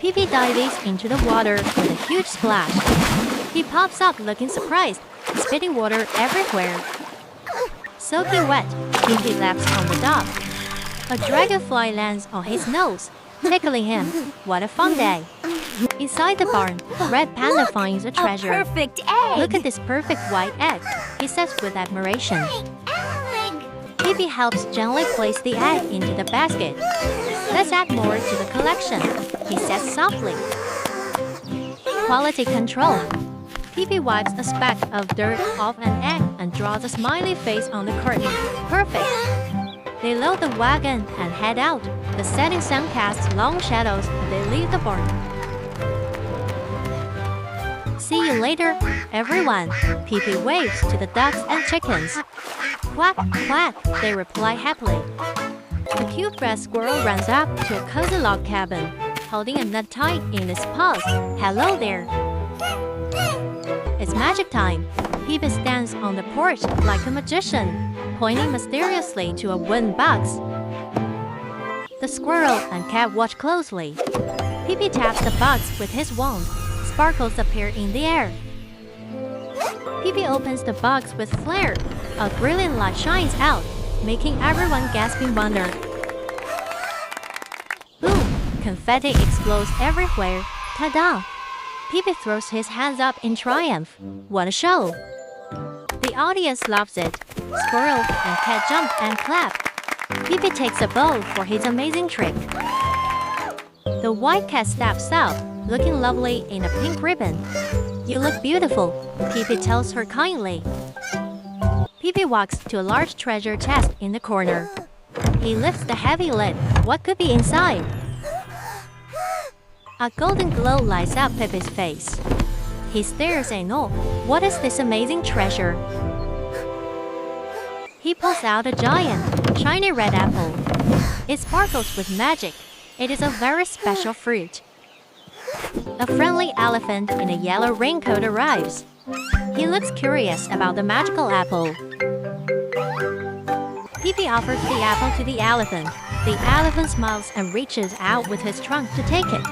Pee-Pee dives into the water with a huge splash. He pops up looking surprised, spitting water everywhere. Soaking wet, Pee-Pee laps on the dock. A dragonfly lands on his nose, tickling him. What a fun day! Inside the barn, Red Panda finds a treasure. A perfect egg! Look at this perfect white egg, he says with admiration. Pee-Pee helps gently place the egg into the basket. Let's add more to the collection, he says softly. Quality control. Pee-Pee wipes a speck of dirt off an egg and draws a smiley face on the curtain. Perfect! They load the wagon and head out. The setting sun casts long shadows as they leave the barn. See you later, everyone. Pee-Pee waves to the ducks and chickens. Quack, quack, they reply happily. The cute red squirrel runs up to a cozy log cabin, holding a nut tight in its paws. Hello there. It's magic time. Pee-Pee stands on the porch like a magician, pointing mysteriously to a wooden box. The squirrel and cat watch closely. Pee-Pee taps the box with his wand. Sparkles appear in the air. Pee-Pee opens the box with flair. A brilliant light shines out, making everyone gasp in wonder. Boom! Confetti explodes everywhere. Ta-da! Pee-Pee throws his hands up in triumph. What a show! The audience loves it. Squirrel and cat jump and clap. Pee-Pee takes a bow for his amazing trick. The white cat steps out, looking lovely in a pink ribbon. You look beautiful, Pee-Pee tells her kindly. Pee-Pee walks to a large treasure chest in the corner. He lifts the heavy lid. What could be inside? A golden glow lights up Pee-Pee's face. He stares in awe. What is this amazing treasure? He pulls out a giant, shiny red apple. It sparkles with magic. It is a very special fruit. A friendly elephant in a yellow raincoat arrives. He looks curious about the magical apple. Pee-Pee offers the apple to the elephant. The elephant smiles and reaches out with his trunk to take it.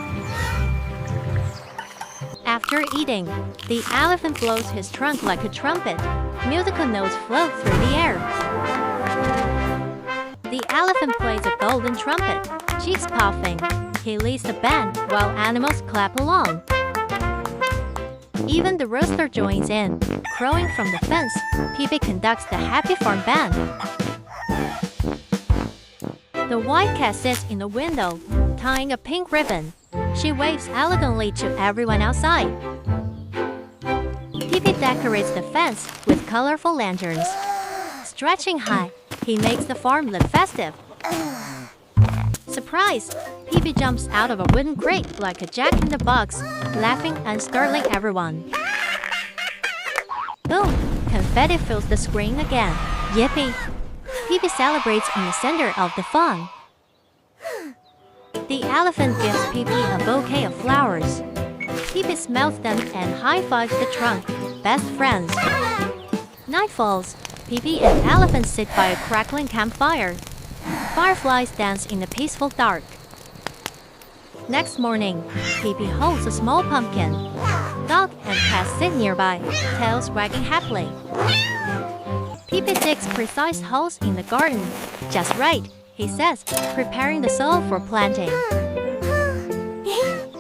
After eating, the elephant blows his trunk like a trumpet. Musical notes float through the air. The elephant plays a golden trumpet, cheeks puffing. He leads the band while animals clap along. Even the rooster joins in, crowing from the fence. Pee-Pee conducts the happy farm band. The white cat sits in the window, tying a pink ribbon. She waves elegantly to everyone outside. Pee-Pee decorates the fence with colorful lanterns. Stretching high, he makes the farm look festive. Surprise! Pee-Pee jumps out of a wooden crate like a jack-in-the-box, laughing and startling everyone. Boom! Confetti fills the screen again. Yippee! Pee-Pee celebrates in the center of the fun. The elephant gives Pee-Pee a bouquet of flowers. Pee-Pee smells them and high-fives the trunk. Best friends. Night falls. Pee-Pee and elephant sit by a crackling campfire. Fireflies dance in the peaceful dark. Next morning, Pee-Pee holds a small pumpkin. Dog and cat sit nearby, tails wagging happily. Pee-Pee digs precise holes in the garden. Just right, he says, preparing the soil for planting.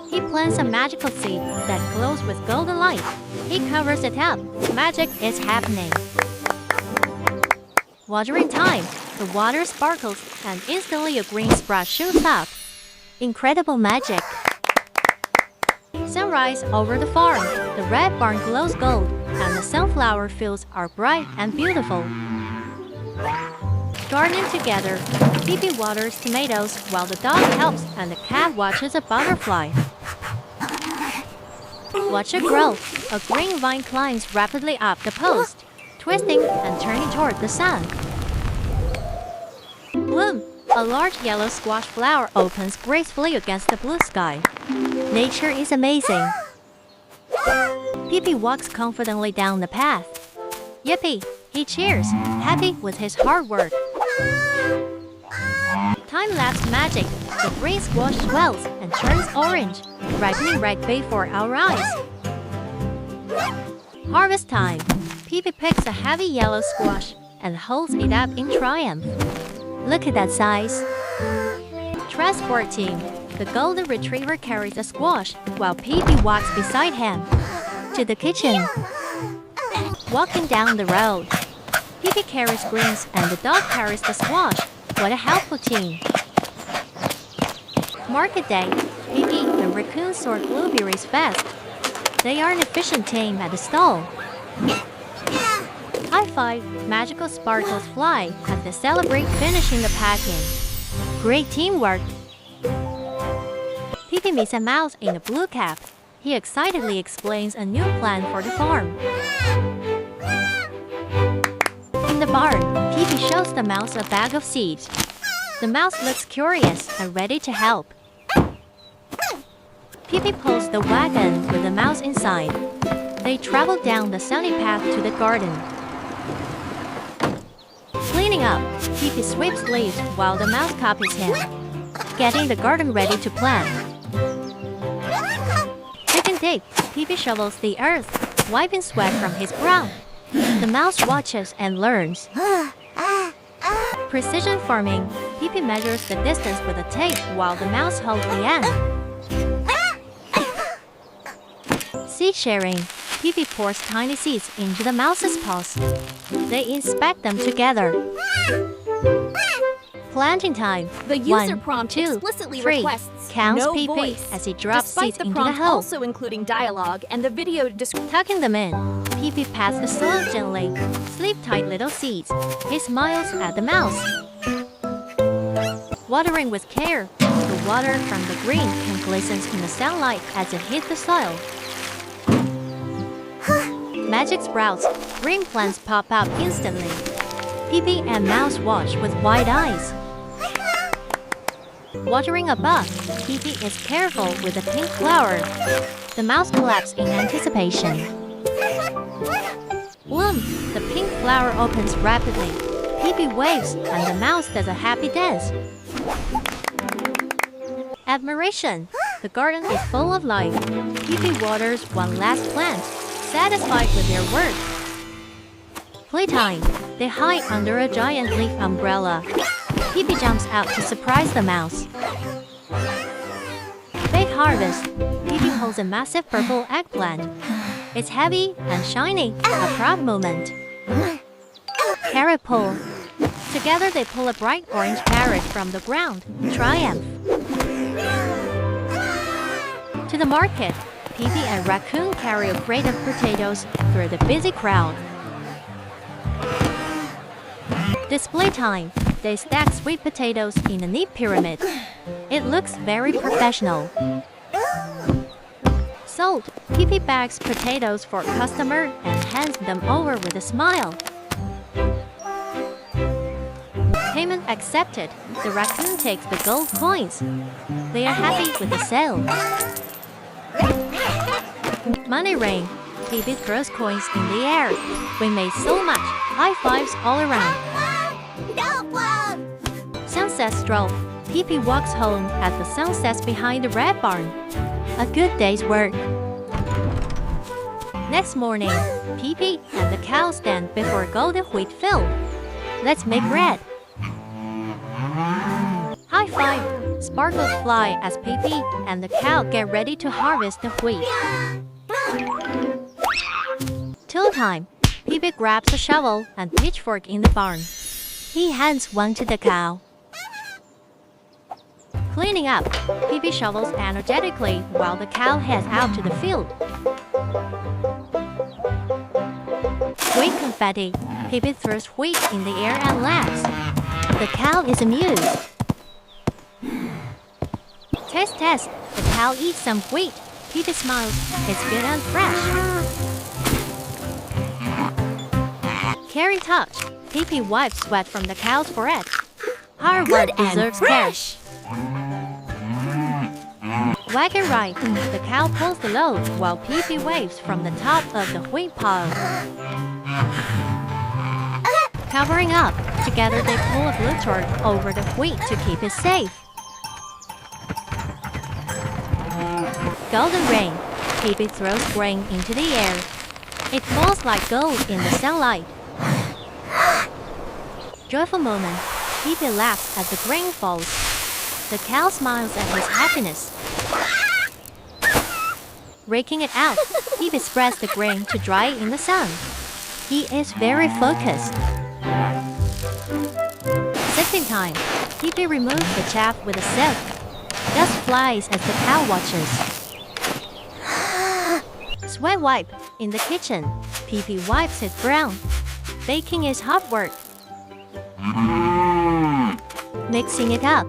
He plants a magical seed that glows with golden light. He covers it up. Magic is happening. Watering time. The water sparkles and instantly a green sprout shoots up. Incredible magic. Sunrise over the farm. The red barn glows gold, and the sunflower fields are bright and beautiful. Gardening together, Pee-Pee waters tomatoes while the dog helps and the cat watches a butterfly. Watch it grow. A green vine climbs rapidly up the post, twisting and turning toward the sun. Bloom! A large yellow squash flower opens gracefully against the blue sky. Nature is amazing. Pee-Pee walks confidently down the path. Yippee! He cheers, happy with his hard work. Time-lapse magic. The green squash swells and turns orange, ripening right before our eyes. Harvest time. Peepee picks a heavy yellow squash and holds it up in triumph. Look at that size. Transport team. The golden retriever carries a squash while Peepee walks beside him. To the kitchen. Walking down the road. Peepee carries greens and the dog carries the squash. What a helpful team. Market day. Peepee and Raccoon sort blueberries fast. They are an efficient team at the stall. High five, magical sparkles fly as they celebrate finishing the packing. Great teamwork. Peepee meets a mouse in a blue cap. He excitedly explains a new plan for the farm. In the barn, Peepee shows the mouse a bag of seeds. The mouse looks curious and ready to help. Peepee pulls the wagon with the mouse inside. They travel down the sunny path to the garden. Cleaning up, Peepee sweeps leaves while the mouse copies him, getting the garden ready to plant. Taking dig, Peepee shovels the earth, wiping sweat from his brow. The mouse watches and learns. Precision farming, Peepee measures the distance with a tape while the mouse holds the end. Seed sharing, Peepee pours tiny seeds into the mouse's paws. They inspect them together. Planting time. The user 1, prompt 2, explicitly 3. requests Counts no Peepee voice, as he drops despite seeds the into the prompt hole. also including dialogue and the video description. Tucking them in, Peepee pats the soil gently. Sleep tight little seeds. He smiles at the mouse. Watering with care. The water from the green can glisten in the sunlight as it hits the soil. Magic sprouts. Green plants pop up instantly. Peepee and mouse watch with wide eyes. Watering above, Peepee is careful with the pink flower. The mouse claps in anticipation. Bloom! The pink flower opens rapidly. Peepee waves and the mouse does a happy dance. Admiration! The garden is full of life. Peepee waters one last plant, satisfied with their work. Playtime! They hide under a giant leaf umbrella. Peepee jumps out to surprise the mouse. Big harvest! Peepee holds a massive purple eggplant. It's heavy and shiny, a proud moment. Carrot pull. Together they pull a bright orange carrot from the ground. Triumph! To the market, Peepee and Raccoon carry a crate of potatoes through the busy crowd. Display time. They stack sweet potatoes in a neat pyramid. It looks very professional. Sold. Peepee bags potatoes for a customer and hands them over with a smile. Payment accepted. The raccoon takes the gold coins. They are happy with the sale. Money rain. Peepee throws coins in the air. We made so much. High fives all around. Sunset stroll. Peepee walks home as the sun sets behind the red barn. A good day's work. Next morning, Peepee and the cow stand before a golden wheat field. Let's make bread. High five! Sparkles fly as Peepee and the cow get ready to harvest the wheat. Tool time! Peepee grabs a shovel and pitchfork in the barn. He hands one to the cow. Cleaning up, Peepee shovels energetically while the cow heads out to the field. Wheat confetti. Peepee throws wheat in the air and laughs. The cow is amused. Taste test. The cow eats some wheat. Peepee smiles. It's good and fresh. Caring touch. Peepee wipes sweat from the cow's forehead. Hard work deserves cash. Wagon ride. The cow pulls the load while Peepee waves from the top of the wheat pile. Covering up. Together they pull a blue chart over the wheat to keep it safe. golden rain. Pee-pee throws grain into the air. It falls like gold in the sunlight. Joyful moment. Pee-pee laughs as the grain falls. The cow smiles at his happiness. Raking it out, Pee-pee spreads the grain to dry in the sun. He is very focused. Sifting time. Pee-pee removes the chaff with a sieve. Dust flies as the cow watches. Sweat wipe. In the kitchen, Pee-pee wipes it brown. Baking is hard work. Mixing it up.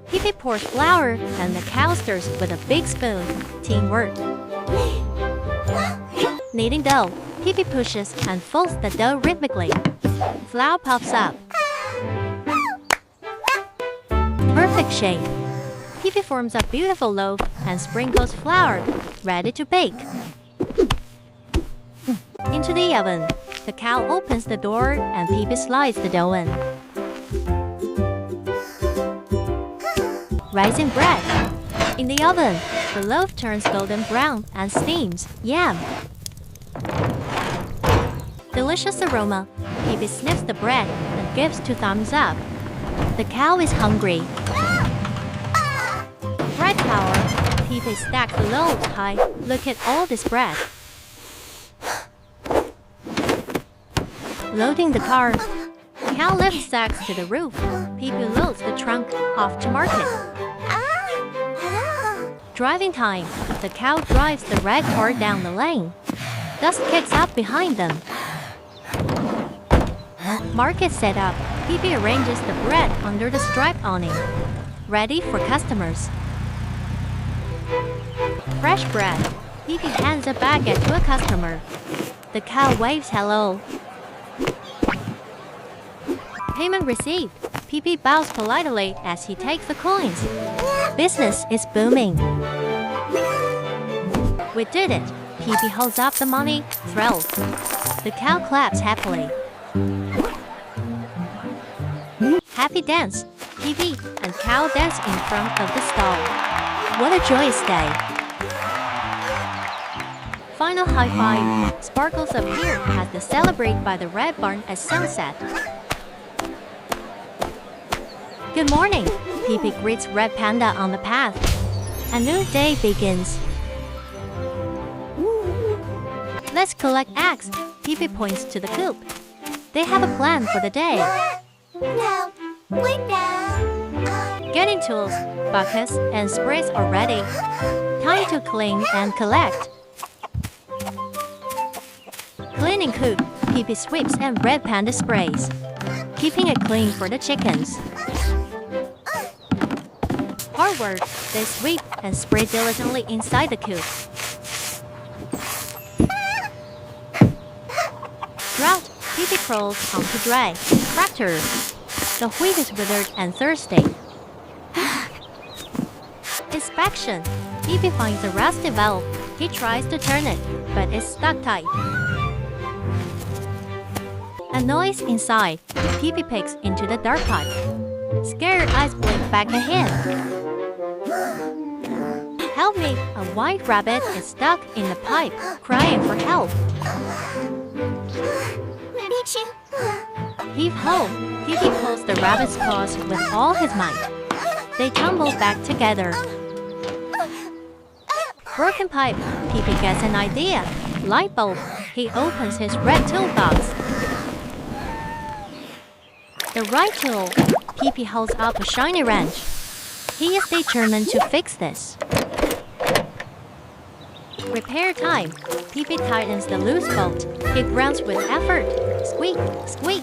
Pee-pee pours flour and the cow stirs with a big spoon. Teamwork. Kneading dough. Pee-pee pushes and folds the dough rhythmically. Flour puffs up. Perfect shape. Pee-pee forms a beautiful loaf and sprinkles flour, ready to bake. Into the oven. The cow opens the door and Pee-pee slides the dough in. Rising bread. In the oven, the loaf turns golden brown and steams. Yum! Delicious aroma. Pee-pee sniffs the bread and gives 2 thumbs up. The cow is hungry. Bread power. Pee-pee stacks the loaves high. Look at all this bread. Loading the car. Cow lifts sacks to the roof. Pee-pee loads the trunk off to market. Driving time. The cow drives the red car down the lane. Dust kicks up behind them. Market set up. Pee-pee arranges the bread under the striped awning. Ready for customers. Fresh bread. Pee-pee hands a baguette to a customer. The cow waves hello. Payment received. Pee-pee bows politely as he takes the coins. Business is booming. We did it. Pee-pee holds up the money, thrilled. The cow claps happily. Happy dance. Pee-pee and cow dance in front of the stall. What a joyous day. Final high five. Sparkles appear as they celebrate by the red barn at sunset. Good morning. Pee-pee greets Red Panda on the path. A new day begins. Let's collect eggs. Pee-pee points to the coop. They have a plan for the day. Getting tools, buckets, and sprays are ready. Time to clean and collect. Cleaning coop. Pee-pee sweeps and Red Panda sprays, keeping it clean for the chickens. Hard work. They sweep and spray diligently inside the coop. Drought. Pee-pee crawls onto dry. Tractor. The wheat is withered and thirsty. Inspection. Pee-pee finds a rusty valve. He tries to turn it, but it's stuck tight. A noise inside. Pee-pee peeks into the dark pipe. Scared eyes blink back at him. Help me! A white rabbit is stuck in the pipe, crying for help. Heave ho! Pee-pee pulls the rabbit's paws with all his might. They tumble back together. Broken pipe. Pee-pee gets an idea. Light bulb. He opens his red toolbox. The right tool. Pee-pee holds up a shiny wrench. He is determined to fix this. Repair time. Pee-pee tightens the loose bolt. He grunts with effort. Squeak, squeak.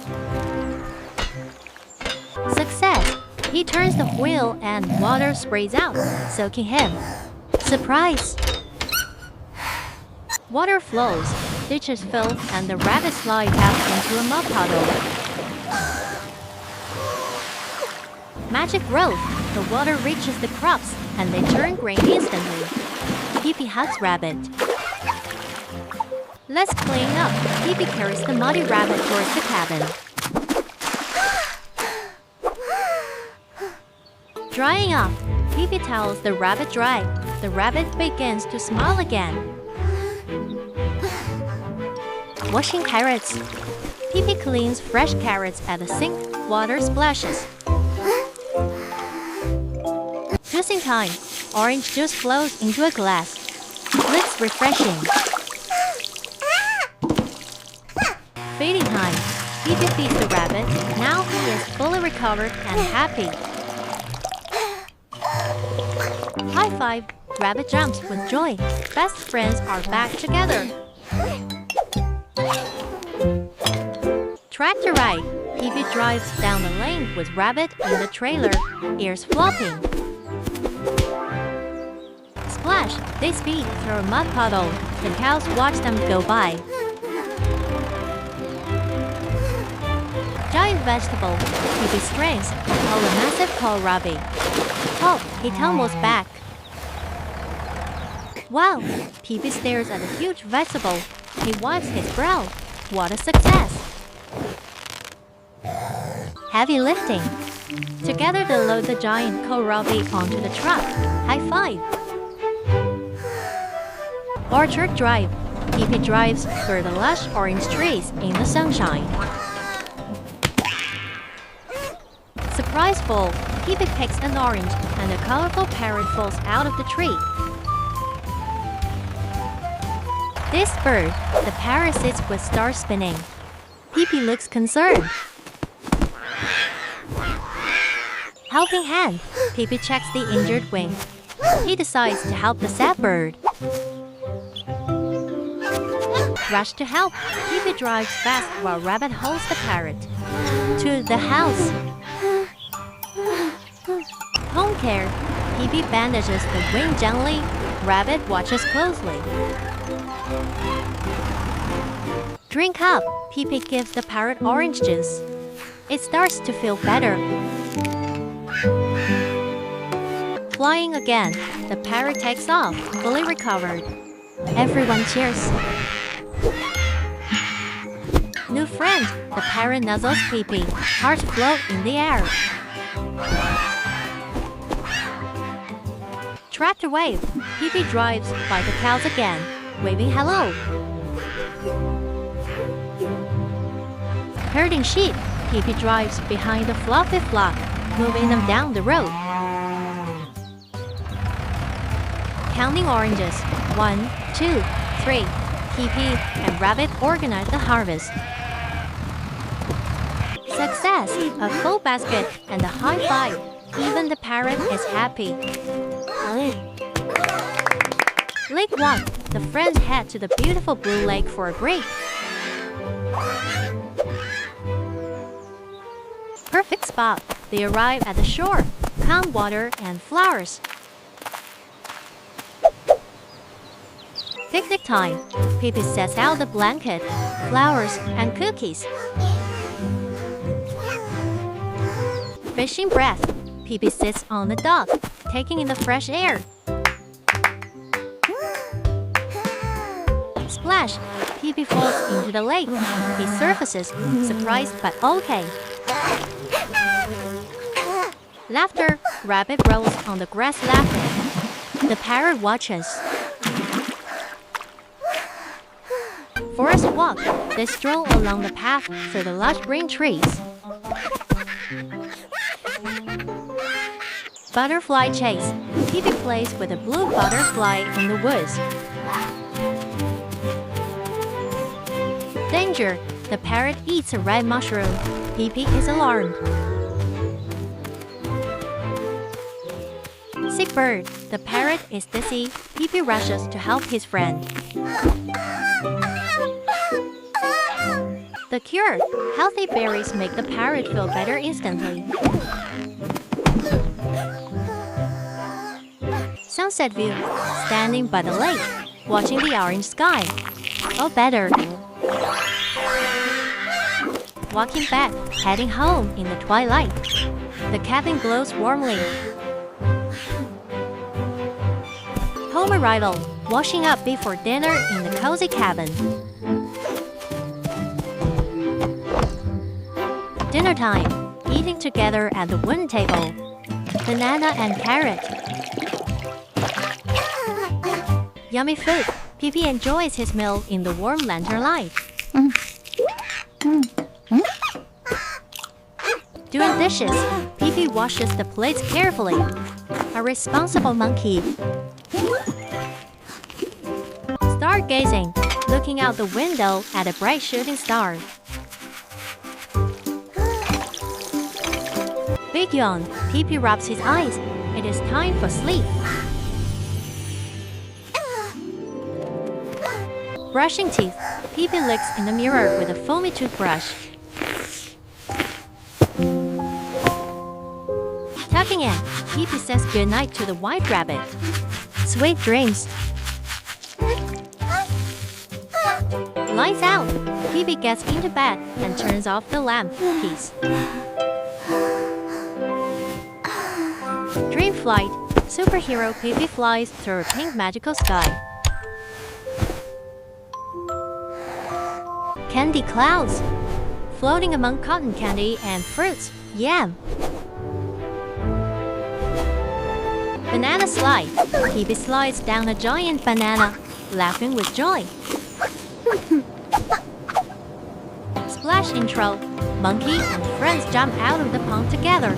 Success. He turns the wheel and water sprays out, soaking him. Surprise. Water flows. Ditches fill and the rabbit slides out into a mud puddle. Magic growth. The water reaches the crops and they turn green instantly. Pee-pee hugs rabbit. Let's clean up. Pee-pee carries the muddy rabbit towards the cabin. Drying off. Pee-pee towels the rabbit dry. the rabbit begins to smile again. Washing carrots. Pee-pee cleans fresh carrots at the sink, water splashes. Juicing time. Orange juice flows into a glass. Looks refreshing. Feeding time. Pee-pee feeds the rabbit. Now he is fully recovered and happy. High five. Rabbit jumps with joy. Best friends are back together. Tractor ride. Pee-pee drives down the lane with Rabbit in the trailer, ears flopping. Splash. They speed through a mud puddle. The cows watch them go by. Giant vegetable. Pee-pee strains to pull a massive kohlrabi. Oh, he tumbles back. Wow! Pee-pee stares at the huge vegetable. He wipes his brow. What a success! Heavy lifting. Together they load the giant kohlrabi onto the truck. High five! Orchard drive. Pee-pee drives through the lush orange trees in the sunshine. Surprise fall. Pee-pee picks an orange and a colorful parrot falls out of the tree. This bird, the parrot sits with stars spinning. Pee-pee looks concerned. Helping hand. Pee-pee checks the injured wing. He decides to help the sad bird. Rush to help. Pee-pee drives fast while Rabbit holds the parrot. To the house. Home care. Pee-pee bandages the wing gently. Rabbit watches closely. Drink up. Pee-pee gives the parrot orange juice. It starts to feel better. Flying again, the parrot takes off, fully recovered. Everyone cheers. New friend, the parrot nuzzles Pee-pee. Hearts float in the air. Tractor wave. Pee-pee drives by the cows again, waving hello. Herding sheep. Pee-pee drives behind the fluffy flock, moving them down the road. Counting oranges. 1, 2, 3. Pee-pee and Rabbit organize the harvest. Success! A full basket and a high five. Even the parrot is happy. Lake walk. The friends head to the beautiful blue lake for a break. Perfect spot. They arrive at the shore. Calm water and flowers. Picnic time. Pee-pee sets out the blanket, flowers, and cookies. Fishing breath. Pee-pee sits on the dock, taking in the fresh air. Splash. Pee-pee falls into the lake. He surfaces, surprised but okay. Laughter. Rabbit rolls on the grass laughing. The parrot watches. Forest walk. They stroll along the path through the lush green trees. Butterfly chase. Pee-pee plays with a blue butterfly in the woods. Danger. The parrot eats a red mushroom. Pee-pee is alarmed. Sick bird. The parrot is dizzy. Pee-pee rushes to help his friend. The cure. Healthy berries make the parrot feel better instantly. Sunset view. Standing by the lake, watching the orange sky. Oh, better. Walking back, heading home in the twilight. The cabin glows warmly. Home arrival. Washing up before dinner in the cozy cabin. Dinner time. Eating together at the wooden table. Banana and carrot. Yummy food. Pee-pee enjoys his meal in the warm lantern light. Doing dishes, Pee-pee washes the plates carefully. A responsible monkey. Stargazing, looking out the window at a bright shooting star. Big yawn, Pee-pee rubs his eyes. It is time for sleep. Brushing teeth, Pee-pee licks in the mirror with a foamy toothbrush. Tucking in, Pee-pee says goodnight to the white rabbit. Sweet dreams. Lights out, Pee-pee gets into bed and turns off the lamp. Peace. Dream flight, superhero Pee-pee flies through a pink magical sky. Candy clouds, floating among cotton candy and fruits. Yam. Banana slide, Pee-pee slides down a giant banana, laughing with joy. Splash intro, monkey and friends jump out of the pond together.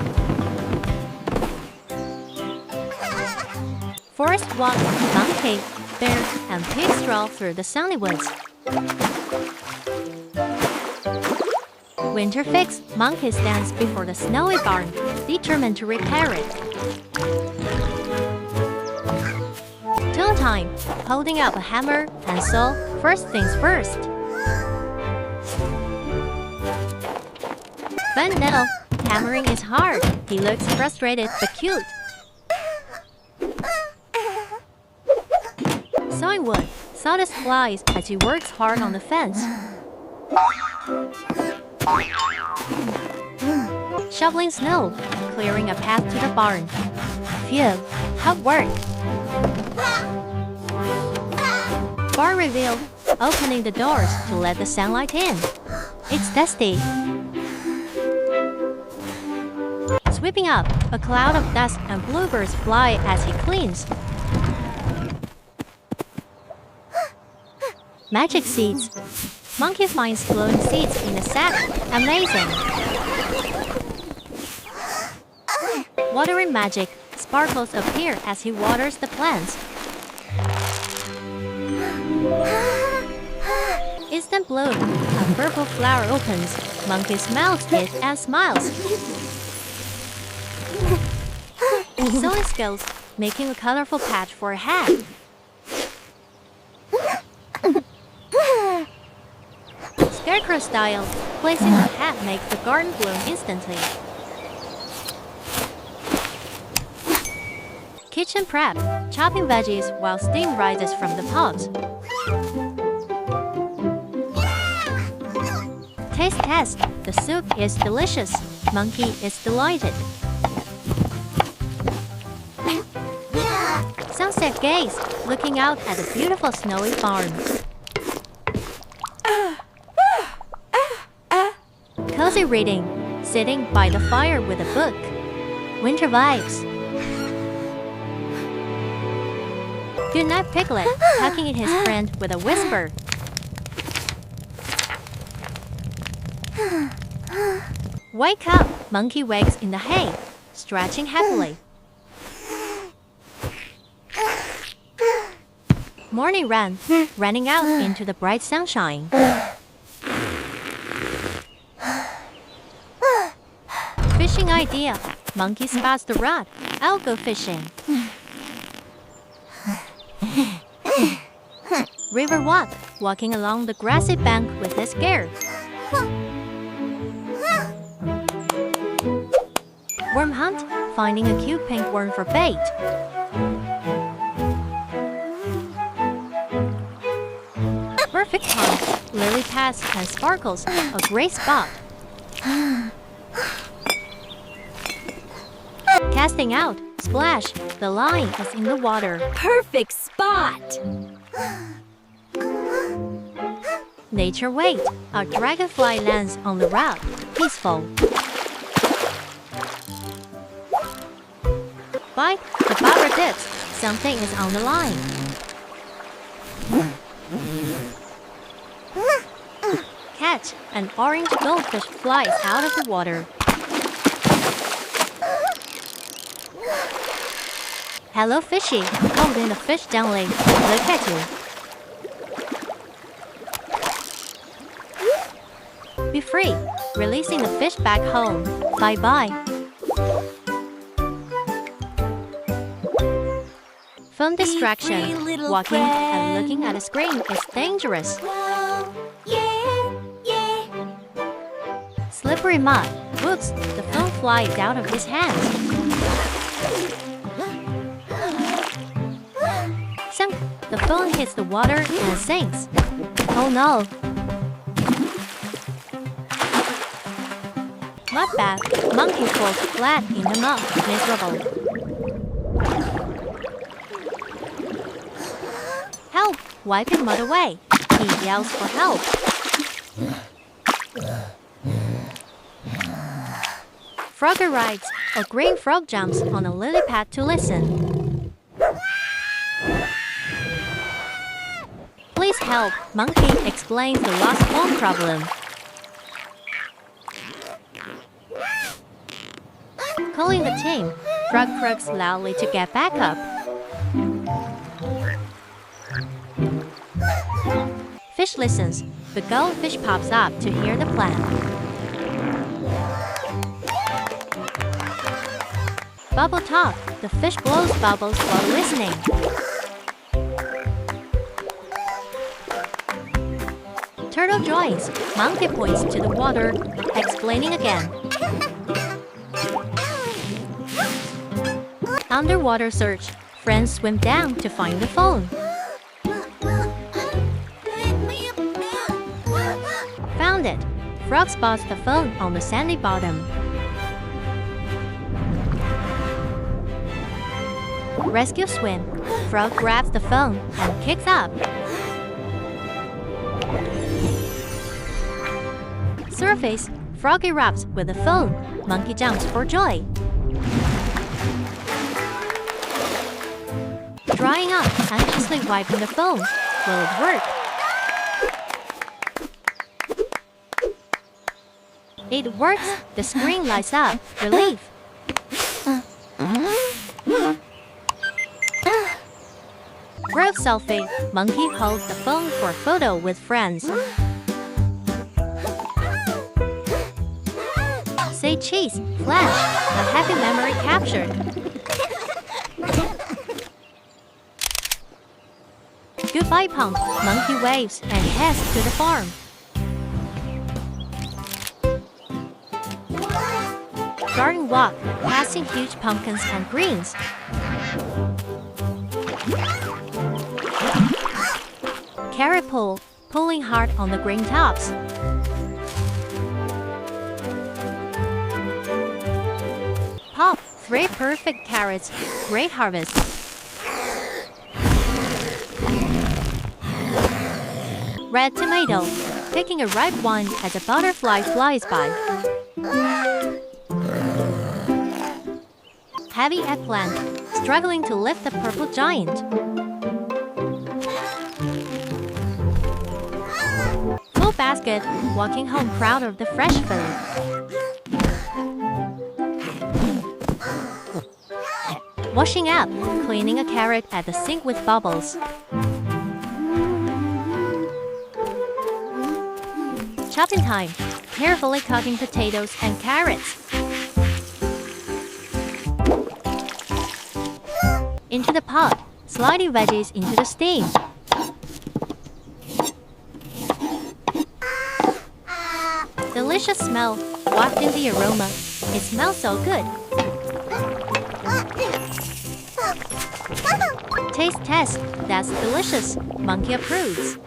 Forest walk, monkey, bear, and pig stroll through the sunny woods. Winter fix, monkey stands before the snowy barn, determined to repair it. Tool time, holding up a hammer and saw, first things first. Ben Nettle, hammering is hard. He looks frustrated but cute. Sawing wood, sawdust flies as he works hard on the fence. Shoveling snow, clearing a path to the barn. Phew, hard work. Barn reveal, opening the doors to let the sunlight in. It's dusty. Sweeping up, a cloud of dust and bluebirds fly as he cleans. Magic seeds. Monkey finds glowing seeds in a sack. Amazing. Watering magic. Sparkles appear as he waters the plants. Instant bloom. A purple flower opens. Monkey smells it and smiles. Sewing skills. Making a colorful patch for a hat. Scarecrow style, placing the hat makes the garden bloom instantly. Kitchen prep, chopping veggies while steam rises from the pot. Taste test, the soup is delicious. Monkey is delighted. Sunset gaze, looking out at a beautiful snowy farm. Cozy reading, sitting by the fire with a book. Winter vibes. Goodnight Piglet, tucking in his friend with a whisper. Wake up! Monkey wakes in the hay, stretching happily. Morning run, running out into the bright sunshine. Fishing idea. Monkey spots the rod. I'll go fishing. River walk. Walking along the grassy bank with his gear. Worm hunt. Finding a cute pink worm for bait. Perfect hunt. Lily pads and sparkles. A great spot. Casting out, splash, the line is in the water. Perfect spot! Nature wait, a dragonfly lands on the rock, peaceful. Bite, the barber dips, something is on the line. catch, an orange goldfish flies out of the water. Hello, fishy. Holding the fish gently. Look at you. Be free. Releasing the fish back home. Bye-bye. Phone distraction. Walking and looking at a screen is dangerous. Slippery mud. Whoops, the phone flies out of his hands. Sunk. The phone hits the water and sinks. Oh no. Mud bath. Monkey falls flat in the mud. Miserable. Help! Wiping mud away. He yells for help. Frog arrives. A green frog jumps on a lily pad to listen. Please help. Monkey explains the lost phone problem. Calling the team. Frog croaks loudly to get back up. Fish listens. The goldfish pops up to hear the plan. Bubble talk. The fish blows bubbles while listening. Turtle joins. Monkey points to the water, explaining again. Underwater search. Friends swim down to find the phone. Found it. Frog spots the phone on the sandy bottom. Rescue swim. Frog grabs the phone and kicks up. Surface. Frog erupts with the phone. Monkey jumps for joy. Drying up, anxiously wiping the phone. Will it work? It works. The screen lights up. Relief. Group selfie. Monkey holds the phone for a photo with friends. Say cheese. Flash. A happy memory captured. Goodbye, pump. Monkey waves and heads to the farm. Garden walk, passing huge pumpkins and greens. Carrot pull, pulling hard on the green tops. Pop, 3 perfect carrots. Great harvest. Red tomato, picking a ripe one as a butterfly flies by. Heavy eggplant, struggling to lift the purple giant. Full basket, walking home proud of the fresh food. Washing up, cleaning a carrot at the sink with bubbles. Chopping time, carefully cutting potatoes and carrots. Into the pot, sliding veggies into the steam. Delicious smell, wafting the aroma. It smells so good. Taste test, that's delicious. Monkey approves.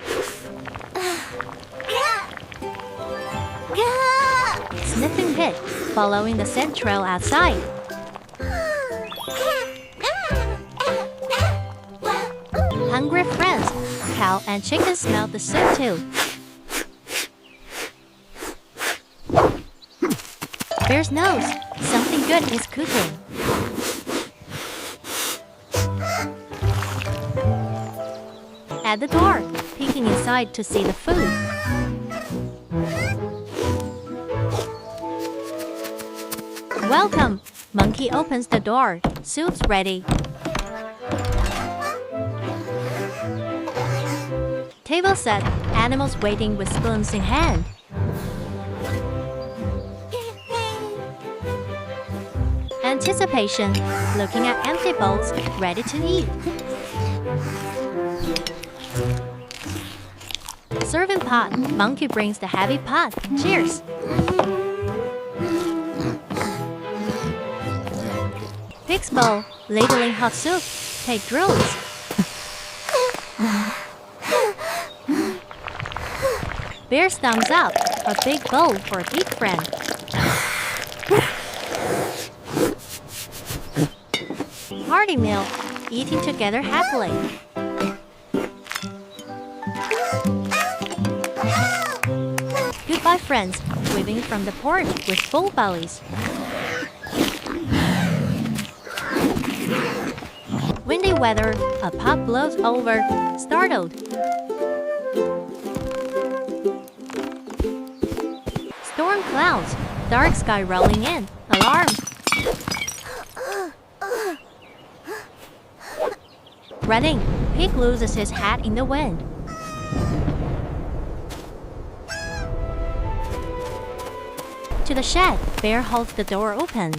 Sniffing hit, following the scent trail outside. Hungry friends, cow and chicken smell the soup too. Bear's nose, something good is cooking. At the door, peeking inside to see the food. Welcome! Monkey opens the door. Soup's ready. Table set. Animals waiting with spoons in hand. Anticipation. Looking at empty bowls, ready to eat. Serving pot. Monkey brings the heavy pot. Cheers! Pig's bowl. Ladling hot soup. Pig drools. Bear's thumbs up. A big bowl for a pig friend. Party meal. Eating together happily. Goodbye friends. Waving from the porch with full bellies. Windy weather. A pup blows over. Startled. Storm clouds. Dark sky rolling in. Alarm. Running. Pig loses his hat in the wind. To the shed. Bear holds the door open.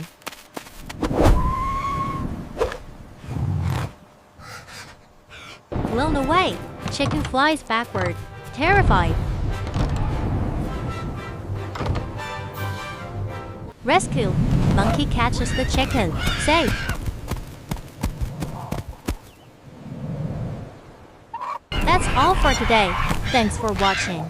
Blown away. Chicken flies backward. Terrified. Rescue. Monkey catches the chicken. Safe. That's all for today. Thanks for watching.